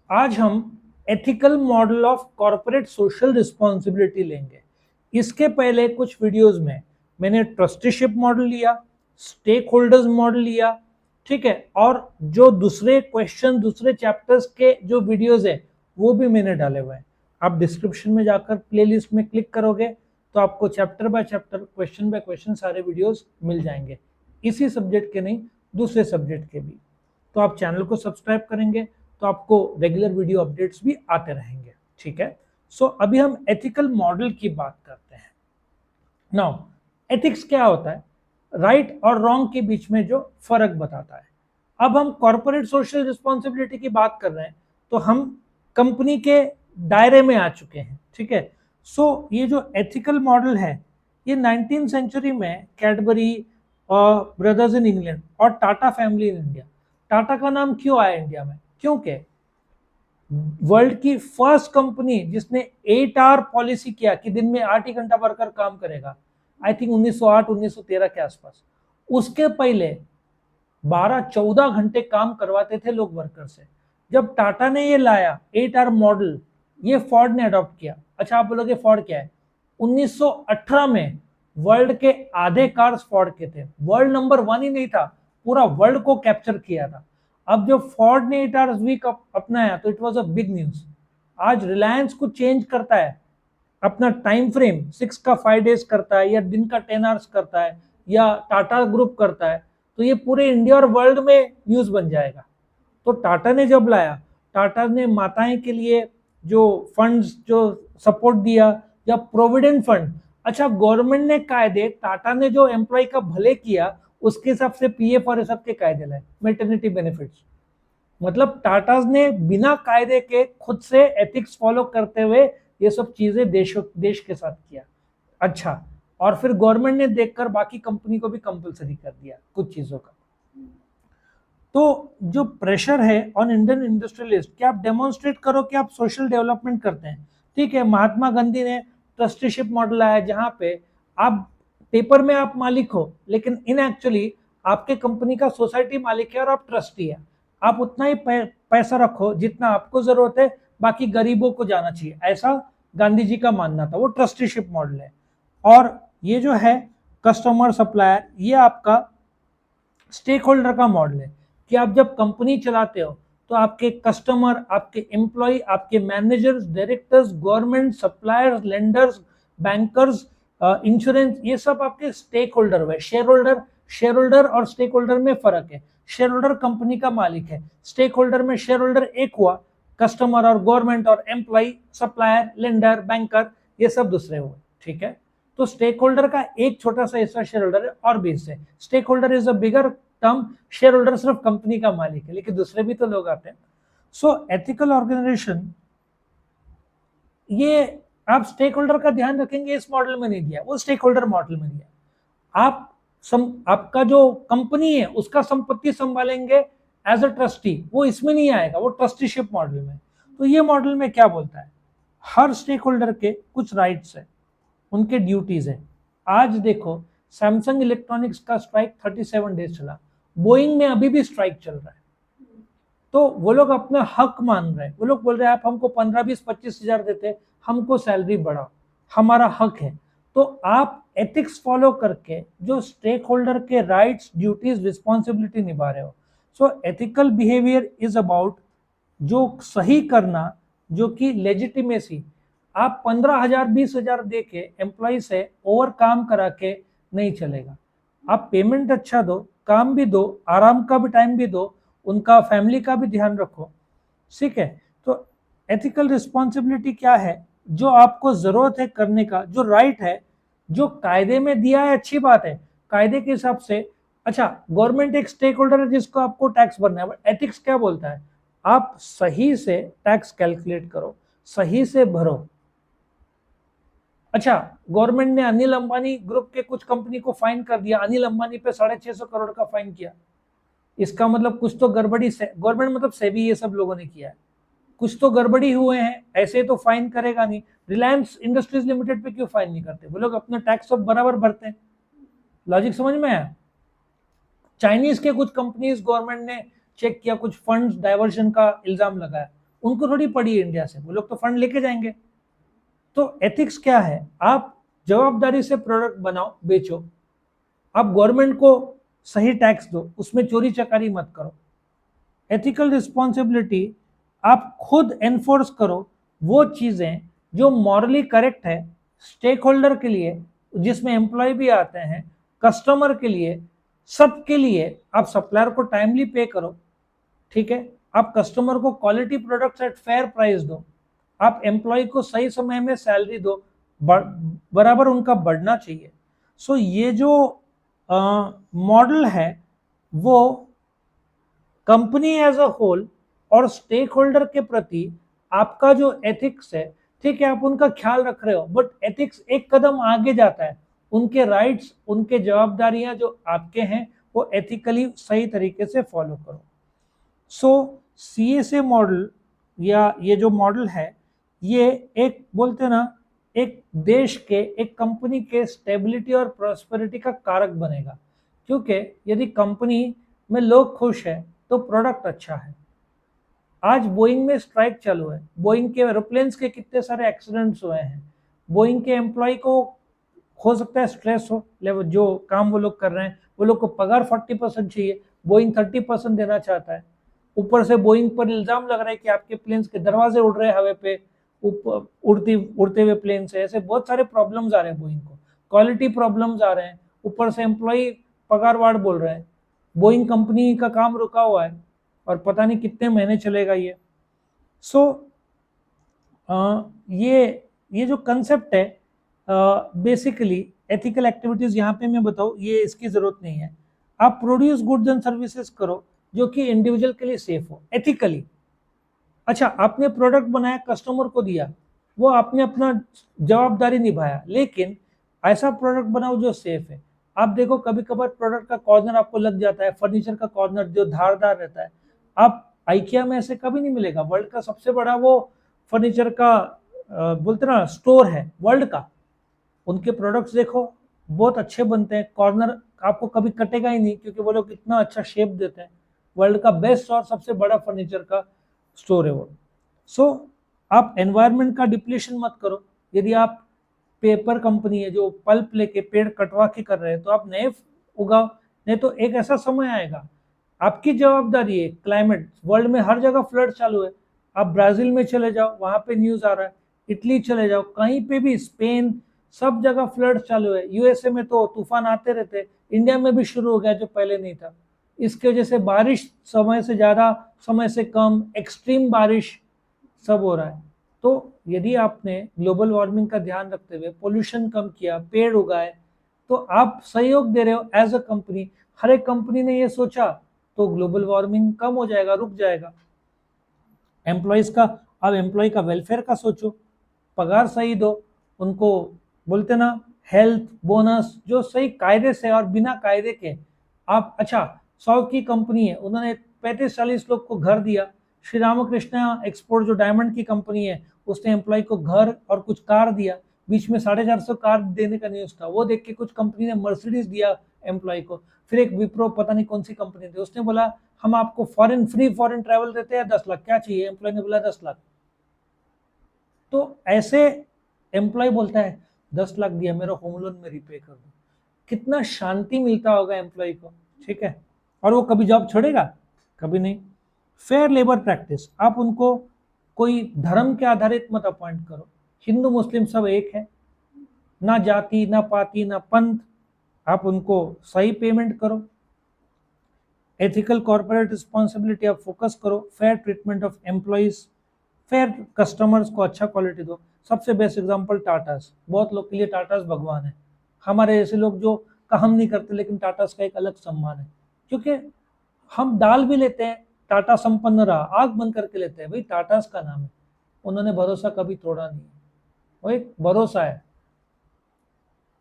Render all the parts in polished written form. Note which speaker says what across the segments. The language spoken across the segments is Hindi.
Speaker 1: आज हम ethical model of corporate social responsibility लेंगे। इसके पहले कुछ वीडियोस में मैंने ट्रस्टीशिप मॉडल लिया, स्टेक होल्डर्स मॉडल लिया, ठीक है, और जो दूसरे क्वेश्चन दूसरे चैप्टर्स के जो वीडियोस है वो भी मैंने डाले हुए हैं। आप डिस्क्रिप्शन में जाकर प्लेलिस्ट में क्लिक करोगे तो आपको chapter by chapter question by question सारे वीडियोस मिल जाएंगे, इसी सब्जेक्ट के नहीं दूसरे सब्जेक्ट के भी। तो आप चैनल को सब्सक्राइब करेंगे तो आपको रेगुलर वीडियो अपडेट्स भी आते रहेंगे, ठीक है। सो अभी हम एथिकल मॉडल की बात करते हैं। नाउ एथिक्स क्या होता है? राइट और रॉन्ग के बीच में जो फर्क बताता है। अब हम कॉर्पोरेट सोशल रिस्पॉन्सिबिलिटी की बात कर रहे हैं तो हम कंपनी के दायरे में आ चुके हैं, ठीक है। सो ये जो एथिकल मॉडल है ये 19वीं सेंचुरी में कैडबरी और ब्रदर्स इन इंग्लैंड और Tata family in India. Tata का नाम क्यों आया इंडिया में? क्योंकि वर्ल्ड की फर्स्ट कंपनी जिसने 8 आवर पॉलिसी किया कि दिन में 8 ही घंटा वर्कर काम करेगा, आई थिंक 1908-1913 के आसपास। उसके पहले 12-14 घंटे काम करवाते थे लोग वर्कर से। जब टाटा ने ये लाया 8 आवर मॉडल, ये फोर्ड ने अडॉप्ट किया। अच्छा, आप बोलोगे फोर्ड क्या है? 1918 में वर्ल्ड के आधे कार्स फोर्ड के थे। वर्ल्ड नंबर 1 ही नहीं था, पूरा वर्ल्ड को कैप्चर किया था। अब जब फोर्ड ने 8 आवर्स वीक अपनाया तो it was a big news. आज रिलायंस को चेंज करता है, अपना टाइम फ्रेम 6 का 5 डेज करता है या दिन का 10 आवर्स करता है या टाटा ग्रुप करता है, तो ये पूरे इंडिया और वर्ल्ड में न्यूज बन जाएगा। तो टाटा ने जब लाया, टाटा ने माताएं के लिए जो फंड्स जो सपोर्ट दिया या प्रोविडेंट फंड। अच्छा, गवर्नमेंट ने कायदे, टाटा ने जो एम्प्लॉय का भले किया उसके हिसाब से पीएफ और सब के कायदे लाए, मेटर्निटी बेनिफिट्स। मतलब टाटा ने बिना कायदे के खुद से एथिक्स फॉलो करते हुए ये सब चीजें देश के साथ किया। अच्छा, और फिर गवर्नमेंट ने देखकर बाकी कंपनी को भी कंपलसरी कर दिया कुछ चीजों का। तो जो प्रेशर है ऑन इंडियन इंडस्ट्रियलिस्ट कि आप डेमोन्स्ट्रेट करो कि आप सोशल डेवलपमेंट करते हैं, ठीक है। महात्मा गांधी ने ट्रस्टीशिप मॉडल आया जहां पे आप पेपर में आप मालिक हो लेकिन इन एक्चुअली आपके कंपनी का सोसाइटी मालिक है और आप ट्रस्टी है। आप उतना ही पैसा रखो जितना आपको जरूरत है, बाकी गरीबों को जाना चाहिए, ऐसा गांधी जी का मानना था। वो ट्रस्टीशिप मॉडल है। और ये जो है कस्टमर सप्लायर, ये आपका स्टेक होल्डर का मॉडल है कि आप जब कंपनी चलाते हो तो आपके कस्टमर, आपके एम्प्लॉय, आपके managers, directors, government, suppliers, lenders, bankers, insurance, ये सब आपके स्टेक होल्डर हुए। शेयर होल्डर और स्टेक होल्डर में फर्क है। शेयर होल्डर कंपनी का मालिक है, स्टेक होल्डर में शेयर होल्डर एक हुआ, कस्टमर और गवर्नमेंट और एम्प्लॉय, सप्लायर, लेंडर, बैंकर, ये सब दूसरे हुए, ठीक है। तो स्टेक होल्डर का एक छोटा सा हिस्सा शेयर होल्डर है और भी हिस्से। Stakeholder is a bigger term, shareholder सिर्फ कंपनी का मालिक है, लेकिन दूसरे भी तो लोग आते हैं। सो एथिकल ऑर्गेनाइजेशन, ये आप स्टेक होल्डर का ध्यान रखेंगे इस मॉडल में नहीं दिया, वो स्टेक होल्डर मॉडल में दिया। आप आपका जो कंपनी है उसका संपत्ति संभालेंगे एज अ ट्रस्टी, वो इसमें नहीं आएगा, वो ट्रस्टीशिप मॉडल में। तो ये मॉडल में क्या बोलता है? हर स्टेक होल्डर के कुछ राइट्स है, उनके ड्यूटीज है। आज देखो, सैमसंग इलेक्ट्रॉनिक्स का स्ट्राइक 37 डेज चला, बोइंग में अभी भी स्ट्राइक चल रहा है। तो वो लोग अपना हक मान रहे हैं, वो लोग बोल रहे हैं आप हमको 15-20-25 हजार देते, हमको सैलरी बढ़ाओ, हमारा हक है। तो आप एथिक्स फॉलो करके जो स्टेक होल्डर के राइट्स, ड्यूटीज, रिस्पॉन्सिबिलिटी निभा रहे हो। सो एथिकल बिहेवियर इज अबाउट जो सही करना, जो कि लेजिटिमेसी। आप 15,000 20,000 दे के एम्प्लॉय से ओवर काम करा के नहीं चलेगा। आप पेमेंट अच्छा दो, काम भी दो, आराम का भी टाइम भी दो, उनका फैमिली का भी ध्यान रखो, ठीक है। तो एथिकल रिस्पॉन्सिबिलिटी क्या है? जो आपको जरूरत है करने का, जो राइट है, जो कायदे में दिया है, अच्छी बात है, कायदे के हिसाब से। अच्छा, गवर्नमेंट एक स्टेक होल्डर है जिसको आपको टैक्स भरना है, एथिक्स क्या बोलता है? आप सही से टैक्स कैलकुलेट करो, सही से भरो। अच्छा, गवर्नमेंट ने अनिल अंबानी ग्रुप के कुछ कंपनी को फाइन कर दिया, अनिल अंबानी पे 650 करोड़ का फाइन किया। इसका मतलब कुछ तो गड़बड़ी से, गवर्नमेंट मतलब सेबी, ये सब लोगों ने किया है, कुछ तो गड़बड़ी हुए हैं, ऐसे तो फाइन करेगा नहीं। रिलायंस इंडस्ट्रीज लिमिटेड पे क्यों फाइन नहीं करते? वो लोग अपना टैक्स सब बराबर भरते हैं। लॉजिक समझ में आया? चाइनीज के कुछ कंपनीज गवर्नमेंट ने चेक किया, कुछ फंड्स डाइवर्जन का इल्जाम लगाया, उनको थोड़ी पड़ी है इंडिया से, वो लोग तो फंड लेके जाएंगे। तो एथिक्स क्या है, आप जवाबदारी से प्रोडक्ट बनाओ बेचो, आप गवर्नमेंट को सही टैक्स दो, उसमें चोरी चकारी मत करो। एथिकल रिस्पॉन्सिबिलिटी आप खुद एनफोर्स करो वो चीजें जो मॉरली करेक्ट है स्टेक होल्डर के लिए, जिसमें एम्प्लॉय भी आते हैं, कस्टमर के लिए, सबके लिए। आप सप्लायर को टाइमली पे करो, ठीक है, आप कस्टमर को quality products at fair price दो, आप एम्प्लॉय को सही समय में सैलरी दो, बराबर उनका बढ़ना चाहिए। सो ये जो मॉडल है वो कंपनी एज अ होल और स्टेक होल्डर के प्रति आपका जो एथिक्स है, ठीक है, आप उनका ख्याल रख रहे हो, बट एथिक्स एक कदम आगे जाता है। उनके राइट्स, उनके जवाबदारियां जो आपके हैं वो एथिकली सही तरीके से फॉलो करो। सो CSA मॉडल या ये जो मॉडल है, ये एक बोलते हैं ना, एक देश के, एक कंपनी के स्टेबिलिटी और प्रॉस्पेरिटी का कारक बनेगा। क्योंकि यदि कंपनी में लोग खुश हैं तो प्रोडक्ट अच्छा है। आज बोइंग में स्ट्राइक चालू है, बोइंग के एरोप्लेन्स के कितने सारे एक्सीडेंट्स हुए हैं, बोइंग के एम्प्लॉय को हो सकता है स्ट्रेस हो, लेवल जो काम वो लोग कर रहे हैं, वो लोग को पगार 40% चाहिए, बोइंग 30% देना चाहता है। ऊपर से बोइंग पर इल्जाम लग रहा है कि आपके प्लेन्स के दरवाजे उड़ रहे हैं हवा पे, ऊपर उड़ते हुए प्लेन से। ऐसे बहुत सारे प्रॉब्लम्स आ रहे हैं बोइंग को, क्वालिटी प्रॉब्लम्स आ रहे हैं, ऊपर से एम्प्लॉय पगारवाड़ बोल रहे हैं, बोइंग कंपनी का काम रुका हुआ है और पता नहीं कितने महीने चलेगा ये। सो ये जो कंसेप्ट है, बेसिकली एथिकल एक्टिविटीज यहाँ पे मैं बताऊँ, ये इसकी जरूरत नहीं है। आप प्रोड्यूस गुड्स एंड सर्विसेज करो जो कि इंडिविजुअल के लिए सेफ हो एथिकली। अच्छा, आपने प्रोडक्ट बनाया, कस्टमर को दिया, वो आपने अपना जवाबदारी निभाया, लेकिन ऐसा प्रोडक्ट बनाओ जो सेफ है। आप देखो कभी कभार प्रोडक्ट का कॉर्नर आपको लग जाता है, फर्नीचर का कॉर्नर जो धारदार रहता है, आप आइकिया में ऐसे कभी नहीं मिलेगा। वर्ल्ड का सबसे बड़ा वो फर्नीचर का बोलते ना स्टोर है वर्ल्ड का, उनके प्रोडक्ट्स देखो बहुत अच्छे बनते हैं, कॉर्नर आपको कभी कटेगा ही नहीं क्योंकि वो लोग इतना अच्छा शेप देते हैं। वर्ल्ड का बेस्ट और सबसे बड़ा फर्नीचर का स्टोर है वो। सो आप एनवायरनमेंट का डिप्लीशन मत करो। यदि आप पेपर कंपनी है जो पल्प लेके पेड़ कटवा के कर रहे हैं, तो आप नए उगाओ, नहीं तो एक ऐसा समय आएगा, आपकी जवाबदारी है। क्लाइमेट, वर्ल्ड में हर जगह फ्लड चालू है, आप ब्राजील में चले जाओ वहां पे न्यूज आ रहा है, इटली चले जाओ कहीं पे भी, स्पेन, सब जगह फ्लड चालू है। यूएसए में तो तूफान आते रहते, इंडिया में भी शुरू हो गया जो पहले नहीं था। इसकी वजह से बारिश समय से ज्यादा, समय से कम, एक्सट्रीम बारिश सब हो रहा है। तो यदि आपने ग्लोबल वार्मिंग का ध्यान रखते हुए पोल्यूशन कम किया, पेड़ उगाए, तो आप सहयोग दे रहे हो एज अ कंपनी। हर एक कंपनी ने ये सोचा तो ग्लोबल वार्मिंग कम हो जाएगा, रुक जाएगा। एम्प्लॉयज का, अब एम्प्लॉय का वेलफेयर का सोचो, पगार सही दो उनको, बोलते ना हेल्थ बोनस जो सही कायदे से और बिना कायदे के। आप अच्छा, 100 की कंपनी है, उन्होंने 35-40 लोग को घर दिया। श्री रामकृष्णा एक्सपोर्ट जो डायमंड की कंपनी है, उसने एम्प्लॉय को घर और कुछ कार दिया। बीच में 450 कार देने का न्यूज था, वो देख के कुछ कंपनी ने मर्सिडीज दिया एम्प्लॉय को। फिर एक विप्रो पता नहीं कौन सी कंपनी थी, उसने बोला हम आपको फॉरेन फ्री फॉरेन ट्रैवल देते हैं, 10 लाख क्या चाहिए, एम्प्लॉय ने बोला 10 लाख। तो ऐसे एम्प्लॉय बोलता है 10 लाख दिया, मेरा होम लोन में रिपे कर दो। कितना शांति मिलता होगा एम्प्लॉय को, ठीक है। और वो कभी जॉब छोड़ेगा? कभी नहीं। फेयर लेबर प्रैक्टिस, आप उनको कोई धर्म के आधारित मत अपॉइंट करो, हिंदू मुस्लिम सब एक है, ना जाति ना पाति ना पंथ, आप उनको सही पेमेंट करो। एथिकल कॉर्पोरेट रिस्पॉन्सिबिलिटी आप फोकस करो, fair treatment of employees, fair customers को अच्छा क्वालिटी दो। सबसे बेस्ट एग्जांपल टाटास, बहुत लोग के लिए टाटास भगवान है। हमारे जैसे लोग जो काम नहीं करते, लेकिन टाटास का एक अलग सम्मान है, क्योंकि हम दाल भी लेते हैं, टाटा संपन्न रहा, आग बंद करके लेते हैं, भाई टाटास का नाम है, उन्होंने भरोसा कभी तोड़ा नहीं है, वो एक भरोसा है।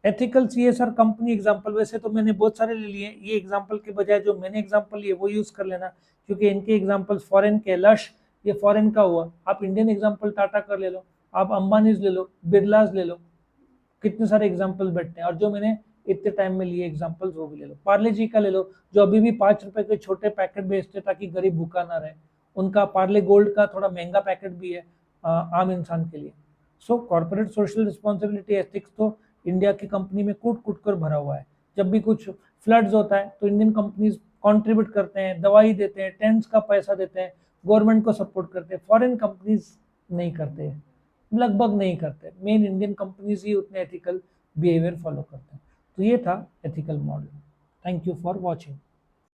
Speaker 1: एथिकल CSR कंपनी एग्जांपल, वैसे तो मैंने बहुत सारे ले लिए, ये एग्जांपल के बजाय जो मैंने एग्जांपल लिए वो यूज कर लेना, क्योंकि इनके एग्जांपल्स फॉरेन के, लश ये फॉरेन का हुआ। आप इंडियन एग्जांपल टाटा कर ले लो, आप अंबानीज ले लो, बिरलाज ले लो, कितने सारे एग्जांपल बैठते हैं। और जो मैंने इतने टाइम में लिए एग्जांपल्स वो भी ले लो, पार्ले जी का ले लो, जो अभी भी 5 रुपए के छोटे पैकेट बेचते ताकि गरीब भूखा ना रहे, उनका पार्ले गोल्ड का थोड़ा महंगा पैकेट भी है आम इंसान के लिए। सो कॉर्पोरेट सोशल रिस्पॉन्सिबिलिटी एथिक्स तो इंडिया की कंपनी में कूट कूट कर भरा हुआ है। जब भी कुछ फ्लड्स होता है तो इंडियन कंपनीज कंट्रीब्यूट करते हैं, दवाई देते हैं, टेंट्स का पैसा देते हैं, गवर्नमेंट को सपोर्ट करते हैं। फॉरेन कंपनीज नहीं करते हैं, लगभग नहीं करते। मेन इंडियन कंपनीज ही उतने एथिकल बिहेवियर फॉलो करते हैं। तो ये था ethical model. Thank you for watching.